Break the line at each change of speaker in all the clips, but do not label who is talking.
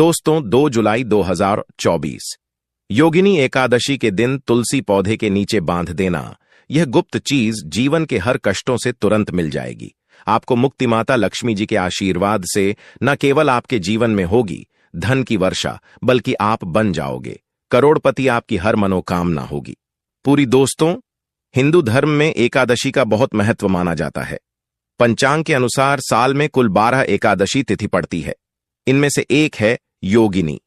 दोस्तों 2 जुलाई 2024 योगिनी एकादशी के दिन तुलसी पौधे के नीचे बांध देना। यह गुप्त चीज जीवन के हर कष्टों से तुरंत मिल जाएगी। आपको मुक्ति माता लक्ष्मी जी के आशीर्वाद से न केवल आपके जीवन में होगी धन की वर्षा, बल्कि आप बन जाओगे करोड़पति। आपकी हर मनोकामना होगी पूरी। दोस्तों, हिंदू धर्म में एकादशी का बहुत महत्व माना जाता है। पंचांग के अनुसार साल में कुल 12 एकादशी तिथि पड़ती है। इनमें से एक है योगिनी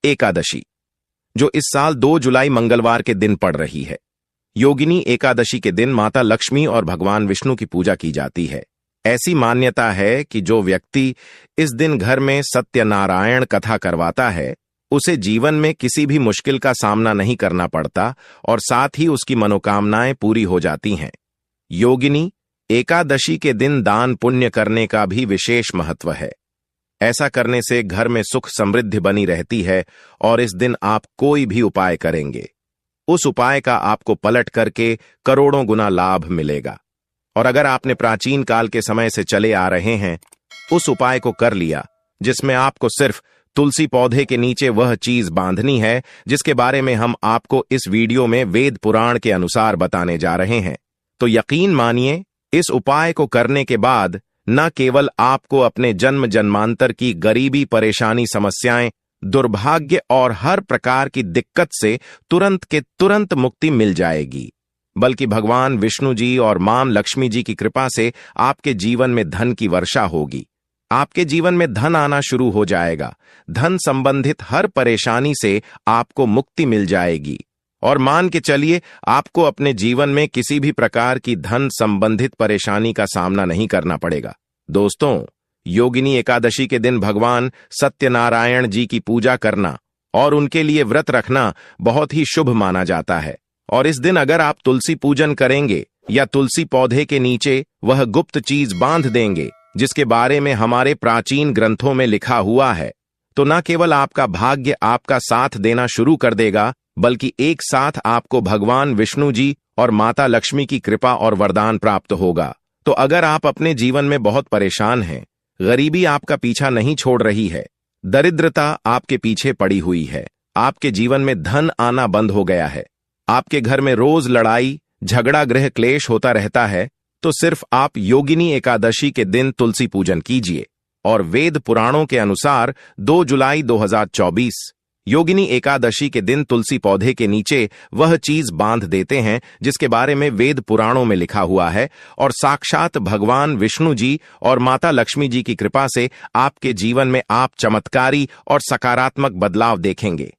एकादशी, जो इस साल 2 जुलाई मंगलवार के दिन पड़ रही है। योगिनी एकादशी के दिन माता लक्ष्मी और भगवान विष्णु की पूजा की जाती है। ऐसी मान्यता है कि जो व्यक्ति इस दिन घर में सत्यनारायण कथा करवाता है, उसे जीवन में किसी भी मुश्किल का सामना नहीं करना पड़ता और साथ ही उसकी मनोकामनाएं पूरी हो जाती हैं। योगिनी एकादशी के दिन दान पुण्य करने का भी विशेष महत्व है। ऐसा करने से घर में सुख समृद्धि बनी रहती है और इस दिन आप कोई भी उपाय करेंगे, उस उपाय का आपको पलट करके करोड़ों गुना लाभ मिलेगा। और अगर आपने प्राचीन काल के समय से चले आ रहे हैं, उस उपाय को कर लिया जिसमें आपको सिर्फ तुलसी पौधे के नीचे वह चीज बांधनी है जिसके बारे में हम आपको इस वीडियो में वेद पुराण के अनुसार बताने जा रहे हैं, तो यकीन मानिए इस उपाय को करने के बाद न केवल आपको अपने जन्म जन्मांतर की गरीबी, परेशानी, समस्याएं, दुर्भाग्य और हर प्रकार की दिक्कत से तुरंत के तुरंत मुक्ति मिल जाएगी, बल्कि भगवान विष्णु जी और मां लक्ष्मी जी की कृपा से आपके जीवन में धन की वर्षा होगी। आपके जीवन में धन आना शुरू हो जाएगा। धन संबंधित हर परेशानी से आपको मुक्ति मिल जाएगी और मान के चलिए आपको अपने जीवन में किसी भी प्रकार की धन संबंधित परेशानी का सामना नहीं करना पड़ेगा। दोस्तों, योगिनी एकादशी के दिन भगवान सत्यनारायण जी की पूजा करना और उनके लिए व्रत रखना बहुत ही शुभ माना जाता है। और इस दिन अगर आप तुलसी पूजन करेंगे या तुलसी पौधे के नीचे वह गुप्त चीज बांध देंगे जिसके बारे में हमारे प्राचीन ग्रंथों में लिखा हुआ है, तो न केवल आपका भाग्य आपका साथ देना शुरू कर देगा, बल्कि एक साथ आपको भगवान विष्णु जी और माता लक्ष्मी की कृपा और वरदान प्राप्त होगा। तो अगर आप अपने जीवन में बहुत परेशान हैं, गरीबी आपका पीछा नहीं छोड़ रही है, दरिद्रता आपके पीछे पड़ी हुई है, आपके जीवन में धन आना बंद हो गया है, आपके घर में रोज लड़ाई झगड़ा गृह क्लेश होता रहता है, तो सिर्फ आप योगिनी एकादशी के दिन तुलसी पूजन कीजिए। और वेद पुराणों के अनुसार 2 जुलाई 2024 योगिनी एकादशी के दिन तुलसी पौधे के नीचे वह चीज बांध देते हैं जिसके बारे में वेद पुराणों में लिखा हुआ है, और साक्षात भगवान विष्णु जी और माता लक्ष्मी जी की कृपा से आपके जीवन में आप चमत्कारी और सकारात्मक बदलाव देखेंगे।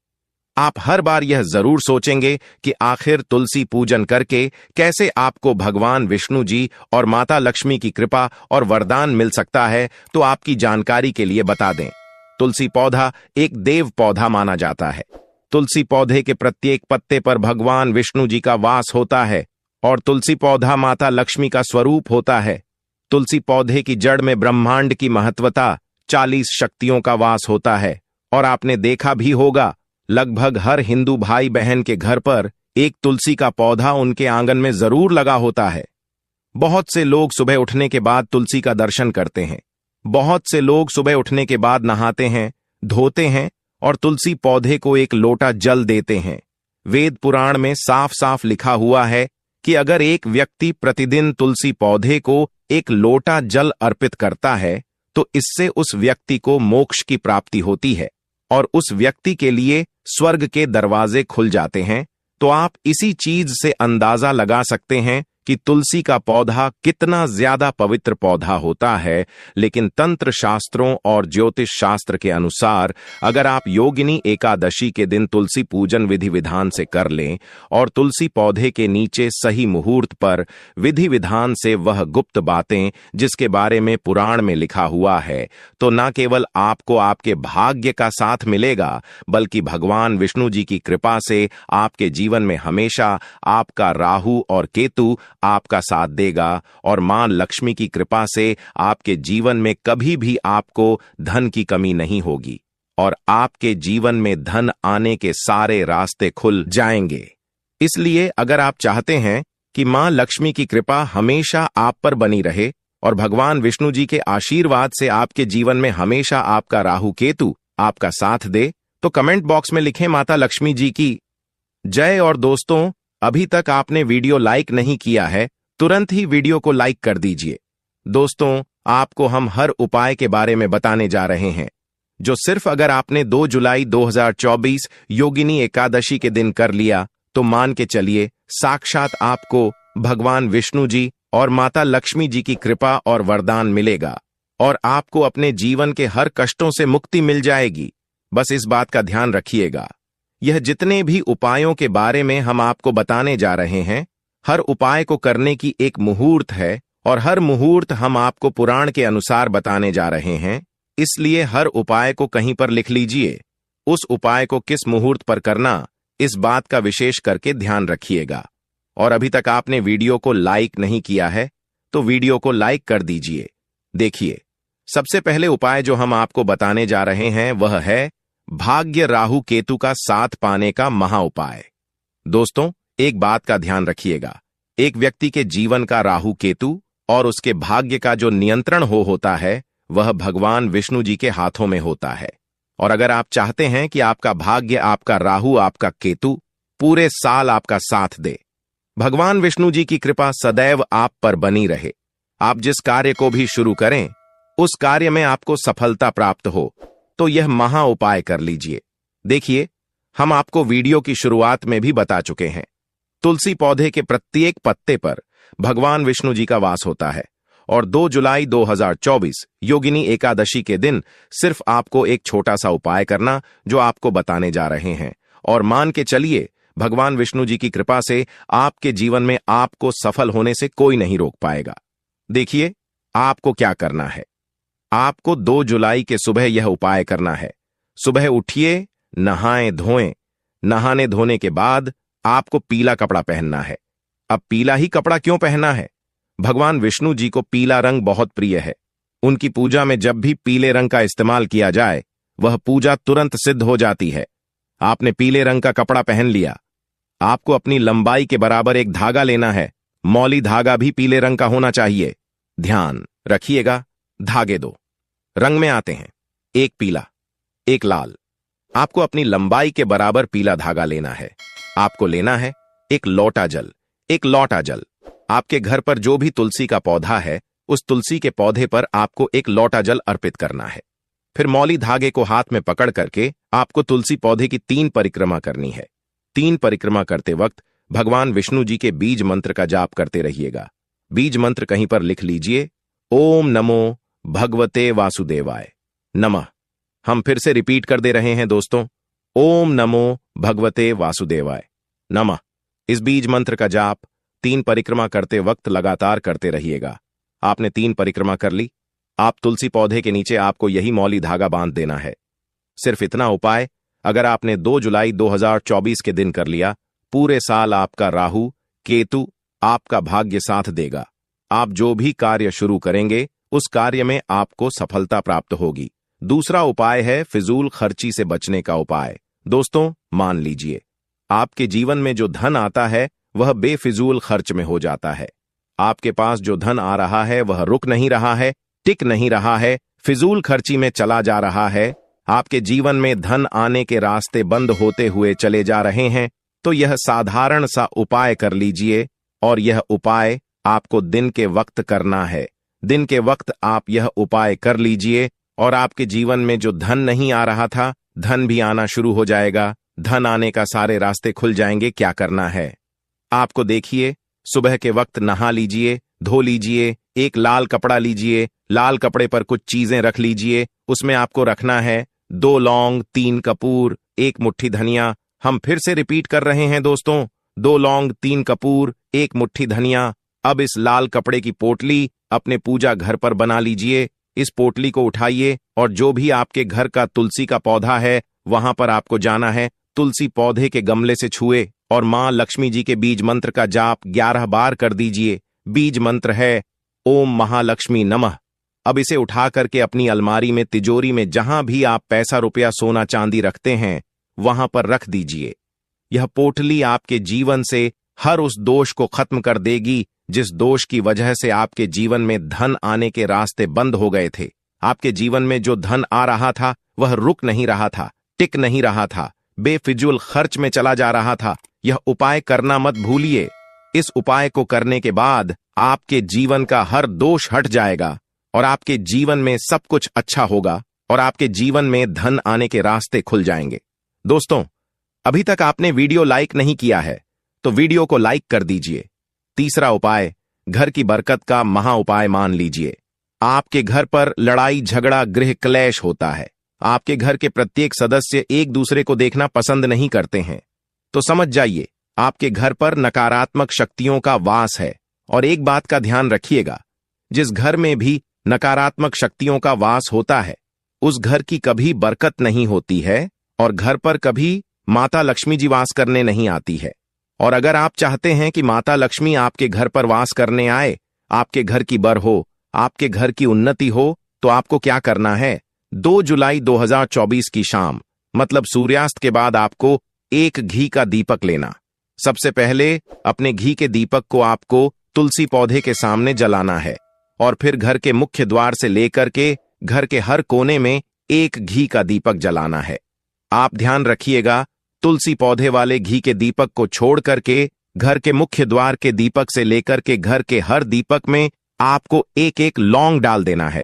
आप हर बार यह जरूर सोचेंगे कि आखिर तुलसी पूजन करके कैसे आपको भगवान विष्णु जी और माता लक्ष्मी की कृपा और वरदान मिल सकता है। तो आपकी जानकारी के लिए बता दें, तुलसी पौधा एक देव पौधा माना जाता है। तुलसी पौधे के प्रत्येक पत्ते पर भगवान विष्णु जी का वास होता है और तुलसी पौधा माता लक्ष्मी का स्वरूप होता है। तुलसी पौधे की जड़ में ब्रह्मांड की महत्वता 40 शक्तियों का वास होता है। और आपने देखा भी होगा, लगभग हर हिंदू भाई बहन के घर पर एक तुलसी का पौधा उनके आंगन में जरूर लगा होता है। बहुत से लोग सुबह उठने के बाद तुलसी का दर्शन करते हैं। बहुत से लोग सुबह उठने के बाद नहाते हैं, धोते हैं और तुलसी पौधे को एक लोटा जल देते हैं। वेद पुराण में साफ साफ लिखा हुआ है कि अगर एक व्यक्ति प्रतिदिन तुलसी पौधे को एक लोटा जल अर्पित करता है, तो इससे उस व्यक्ति को मोक्ष की प्राप्ति होती है और उस व्यक्ति के लिए स्वर्ग के दरवाजे खुल जाते हैं। तो आप इसी चीज से अंदाजा लगा सकते हैं कि तुलसी का पौधा कितना ज्यादा पवित्र पौधा होता है। लेकिन तंत्र शास्त्रों और ज्योतिष शास्त्र के अनुसार अगर आप योगिनी एकादशी के दिन तुलसी पूजन विधि विधान से कर लें और तुलसी पौधे के नीचे सही मुहूर्त पर विधि विधान से वह गुप्त बातें जिसके बारे में पुराण में लिखा हुआ है, तो न केवल आपको आपके भाग्य का साथ मिलेगा, बल्कि भगवान विष्णु जी की कृपा से आपके जीवन में हमेशा आपका राहु और केतु आपका साथ देगा और मां लक्ष्मी की कृपा से आपके जीवन में कभी भी आपको धन की कमी नहीं होगी और आपके जीवन में धन आने के सारे रास्ते खुल जाएंगे। इसलिए अगर आप चाहते हैं कि मां लक्ष्मी की कृपा हमेशा आप पर बनी रहे और भगवान विष्णु जी के आशीर्वाद से आपके जीवन में हमेशा आपका राहु केतु आपका साथ दे तो कमेंट बॉक्स में लिखें माता लक्ष्मी जी की जय। और दोस्तों, अभी तक आपने वीडियो लाइक नहीं किया है, तुरंत ही वीडियो को लाइक कर दीजिए। दोस्तों, आपको हम हर उपाय के बारे में बताने जा रहे हैं जो सिर्फ अगर आपने 2 जुलाई 2024 योगिनी एकादशी के दिन कर लिया तो मान के चलिए साक्षात आपको भगवान विष्णु जी और माता लक्ष्मी जी की कृपा और वरदान मिलेगा और आपको अपने जीवन के हर कष्टों से मुक्ति मिल जाएगी। बस इस बात का ध्यान रखिएगा, यह जितने भी उपायों के बारे में हम आपको बताने जा रहे हैं, हर उपाय को करने की एक मुहूर्त है और हर मुहूर्त हम आपको पुराण के अनुसार बताने जा रहे हैं। इसलिए हर उपाय को कहीं पर लिख लीजिए। उस उपाय को किस मुहूर्त पर करना, इस बात का विशेष करके ध्यान रखिएगा। और अभी तक आपने वीडियो को लाइक नहीं किया है तो वीडियो को लाइक कर दीजिए। देखिए, सबसे पहले उपाय जो हम आपको बताने जा रहे हैं वह है भाग्य राहु केतु का साथ पाने का महा उपाय। दोस्तों, एक बात का ध्यान रखिएगा, एक व्यक्ति के जीवन का राहु केतु और उसके भाग्य का जो नियंत्रण होता है वह भगवान विष्णु जी के हाथों में होता है। और अगर आप चाहते हैं कि आपका भाग्य, आपका राहु, आपका केतु पूरे साल आपका साथ दे, भगवान विष्णु जी की कृपा सदैव आप पर बनी रहे, आप जिस कार्य को भी शुरू करें उस कार्य में आपको सफलता प्राप्त हो, तो यह महा उपाय कर लीजिए। देखिए, हम आपको वीडियो की शुरुआत में भी बता चुके हैं, तुलसी पौधे के प्रत्येक पत्ते पर भगवान विष्णु जी का वास होता है और 2 जुलाई 2024 योगिनी एकादशी के दिन सिर्फ आपको एक छोटा सा उपाय करना जो आपको बताने जा रहे हैं, और मान के चलिए भगवान विष्णु जी की कृपा से आपके जीवन में आपको सफल होने से कोई नहीं रोक पाएगा। देखिए, आपको क्या करना है। आपको 2 जुलाई के सुबह यह उपाय करना है। सुबह उठिए, नहाएं धोएं। नहाने धोने के बाद आपको पीला कपड़ा पहनना है। अब पीला ही कपड़ा क्यों पहनना है? भगवान विष्णु जी को पीला रंग बहुत प्रिय है। उनकी पूजा में जब भी पीले रंग का इस्तेमाल किया जाए वह पूजा तुरंत सिद्ध हो जाती है। आपने पीले रंग का कपड़ा पहन लिया। आपको अपनी लंबाई के बराबर एक धागा लेना है। मौली धागा भी पीले रंग का होना चाहिए। ध्यान रखिएगा, धागे 2 रंग में आते हैं, एक पीला, एक लाल। आपको अपनी लंबाई के बराबर पीला धागा लेना है। आपको लेना है एक लोटा जल। एक लोटा जल, आपके घर पर जो भी तुलसी का पौधा है उस तुलसी के पौधे पर आपको एक लोटा जल अर्पित करना है। फिर मौली धागे को हाथ में पकड़ करके आपको तुलसी पौधे की 3 परिक्रमा करनी है। 3 परिक्रमा करते वक्त भगवान विष्णु जी के बीज मंत्र का जाप करते रहिएगा। बीज मंत्र कहीं पर लिख लीजिए, ओम नमो भगवते वासुदेवाय नमः। हम फिर से रिपीट कर दे रहे हैं दोस्तों, ओम नमो भगवते वासुदेवाय नमः। इस बीज मंत्र का जाप 3 परिक्रमा करते वक्त लगातार करते रहिएगा। आपने 3 परिक्रमा कर ली, आप तुलसी पौधे के नीचे आपको यही मौली धागा बांध देना है। सिर्फ इतना उपाय अगर आपने 2 जुलाई 2024 के दिन कर लिया, पूरे साल आपका राहु केतु आपका भाग्य साथ देगा। आप जो भी कार्य शुरू करेंगे उस कार्य में आपको सफलता प्राप्त होगी। दूसरा उपाय है फिजूल खर्ची से बचने का उपाय। दोस्तों, मान लीजिए आपके जीवन में जो धन आता है वह बेफिजूल खर्च में हो जाता है। आपके पास जो धन आ रहा है वह रुक नहीं रहा है, टिक नहीं रहा है, फिजूल खर्ची में चला जा रहा है। आपके जीवन में धन आने के रास्ते बंद होते हुए चले जा रहे हैं, तो यह साधारण सा उपाय कर लीजिए। और यह उपाय आपको दिन के वक्त करना है। दिन के वक्त आप यह उपाय कर लीजिए और आपके जीवन में जो धन नहीं आ रहा था, धन भी आना शुरू हो जाएगा। धन आने का सारे रास्ते खुल जाएंगे। क्या करना है आपको? देखिए, सुबह के वक्त नहा लीजिए, धो लीजिए, एक लाल कपड़ा लीजिए, लाल कपड़े पर कुछ चीजें रख लीजिए। उसमें आपको रखना है 2 लौंग, 3 कपूर, 1 मुट्ठी धनिया। हम फिर से रिपीट कर रहे हैं दोस्तों, 2 लौंग, 3 कपूर, 1 मुट्ठी धनिया। अब इस लाल कपड़े की पोटली अपने पूजा घर पर बना लीजिए। इस पोटली को उठाइए और जो भी आपके घर का तुलसी का पौधा है वहां पर आपको जाना है। तुलसी पौधे के गमले से छुए और मां लक्ष्मी जी के बीज मंत्र का जाप 11 बार कर दीजिए। बीज मंत्र है ओम महालक्ष्मी नमः। अब इसे उठा करके अपनी अलमारी में, तिजोरी में, जहां भी आप पैसा, रुपया, सोना, चांदी रखते हैं वहां पर रख दीजिए। यह पोटली आपके जीवन से हर उस दोष को खत्म कर देगी जिस दोष की वजह से आपके जीवन में धन आने के रास्ते बंद हो गए थे। आपके जीवन में जो धन आ रहा था वह रुक नहीं रहा था, टिक नहीं रहा था, बेफिजूल खर्च में चला जा रहा था। यह उपाय करना मत भूलिए। इस उपाय को करने के बाद आपके जीवन का हर दोष हट जाएगा और आपके जीवन में सब कुछ अच्छा होगा और आपके जीवन में धन आने के रास्ते खुल जाएंगे। दोस्तों, अभी तक आपने वीडियो लाइक नहीं किया है तो वीडियो को लाइक कर दीजिए। तीसरा उपाय घर की बरकत का महा उपाय मान लीजिए। आपके घर पर लड़ाई झगड़ा गृह क्लेश होता है। आपके घर के प्रत्येक सदस्य एक दूसरे को देखना पसंद नहीं करते हैं, तो समझ जाइए आपके घर पर नकारात्मक शक्तियों का वास है। और एक बात का ध्यान रखिएगा, जिस घर में भी नकारात्मक शक्तियों का वास होता है उस घर की कभी बरकत नहीं होती है और घर पर कभी माता लक्ष्मी जी वास करने नहीं आती है। और अगर आप चाहते हैं कि माता लक्ष्मी आपके घर पर वास करने आए, आपके घर की बर हो, आपके घर की उन्नति हो, तो आपको क्या करना है? 2 जुलाई 2024 की शाम मतलब सूर्यास्त के बाद आपको एक घी का दीपक लेना। सबसे पहले अपने घी के दीपक को आपको तुलसी पौधे के सामने जलाना है और फिर घर के मुख्य द्वार से लेकर के घर के हर कोने में एक घी का दीपक जलाना है। आप ध्यान रखिएगा, तुलसी पौधे वाले घी के दीपक को छोड़ करके घर के मुख्य द्वार के दीपक से लेकर के घर के हर दीपक में आपको एक एक लौंग डाल देना है।